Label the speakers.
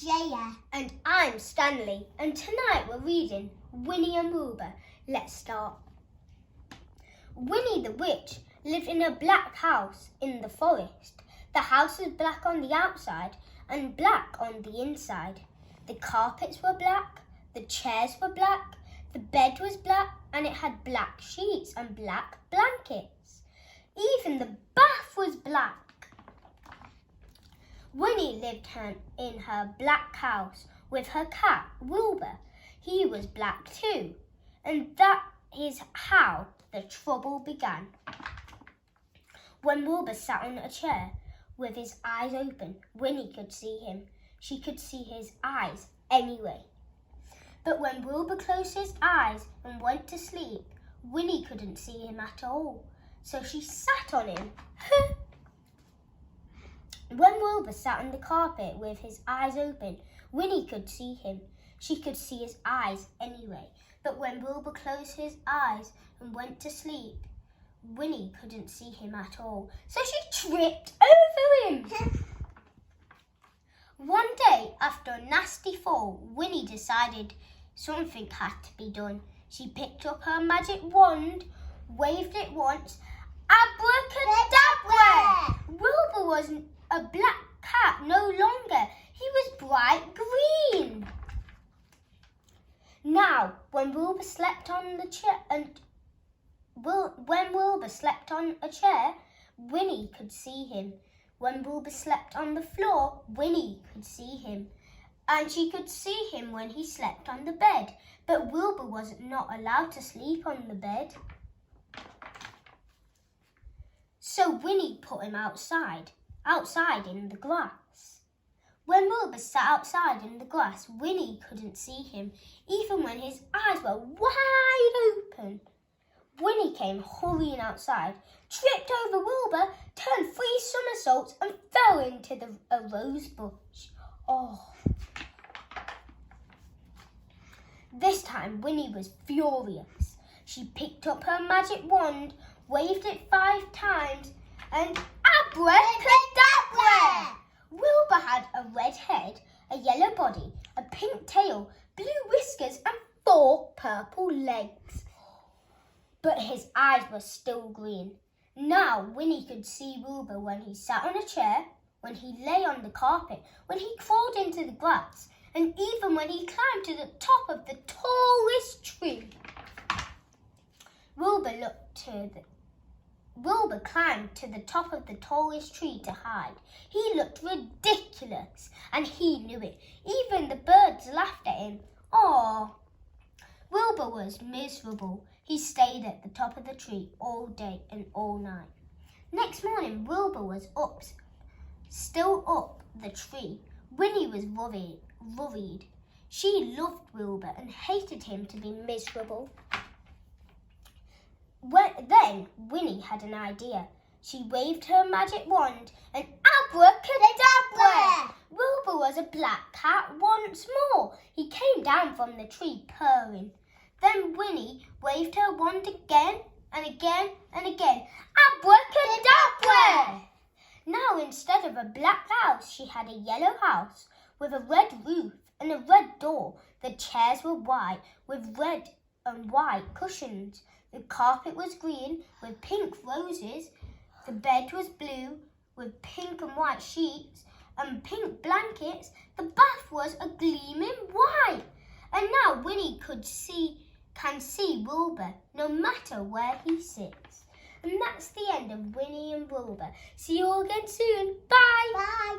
Speaker 1: Jaya.
Speaker 2: And I'm Stanley. And tonight we're reading Winnie and Wilbur. Let's start. Winnie the Witch lived in a black house in the forest. The house was black on the outside and black on the inside. The carpets were black, the chairs were black, the bed was black, and it had black sheets and black blankets. Even the bath was black. Winnie lived in her black house with her cat, Wilbur. He was black too, and that is how the trouble began. When Wilbur sat on a chair with his eyes open, Winnie could see him. She could see his eyes anyway. But when Wilbur closed his eyes and went to sleep, Winnie couldn't see him at all. So she sat on him. When Wilbur sat on the carpet with his eyes open, Winnie could see him. She could see his eyes anyway. But when Wilbur closed his eyes and went to sleep, Winnie couldn't see him at all. So she tripped over him. One day, after a nasty fall, Winnie decided something had to be done. She picked up her magic wand, waved it once, abracadabra! Wilbur wasn't a black cat no longer. He was bright green. Now, when Wilbur slept on the chair Winnie could see him. When Wilbur slept on the floor, Winnie could see him. And she could see him when he slept on the bed. But Wilbur was not allowed to sleep on the bed. So Winnie put him outside in the grass. When Wilbur sat outside in the grass, Winnie couldn't see him, even when his eyes were wide open. Winnie came hurrying outside, tripped over Wilbur, turned 3 somersaults and fell into a rose bush. Oh! This time Winnie was furious. She picked up her magic wand, waved it 5 times, and abracadabra! Wilbur had a red head, a yellow body, a pink tail, blue whiskers, and 4 purple legs. But his eyes were still green. Now Winnie could see Wilbur when he sat on a chair, when he lay on the carpet, when he crawled into the grass, and even when he climbed to the top of the tallest tree. Wilbur climbed to the top of the tallest tree to hide. He looked ridiculous, and he knew it. Even the birds laughed at him. Aww. Wilbur was miserable. He stayed at the top of the tree all day and all night. Next morning, Wilbur was still up the tree. Winnie was worried. She loved Wilbur and hated him to be miserable. Then Winnie had an idea. She waved her magic wand and abracadabra! Wilbur was a black cat once more. He came down from the tree purring. Then Winnie waved her wand again and again and again. Abracadabra! Now instead of a black house, she had a yellow house with a red roof and a red door. The chairs were white with red and white cushions. The carpet was green with pink roses. The bed was blue with pink and white sheets and pink blankets. The bath was a gleaming white. And now Winnie can see Wilbur no matter where he sits. And that's the end of Winnie and Wilbur. See you all again soon. Bye.
Speaker 1: Bye.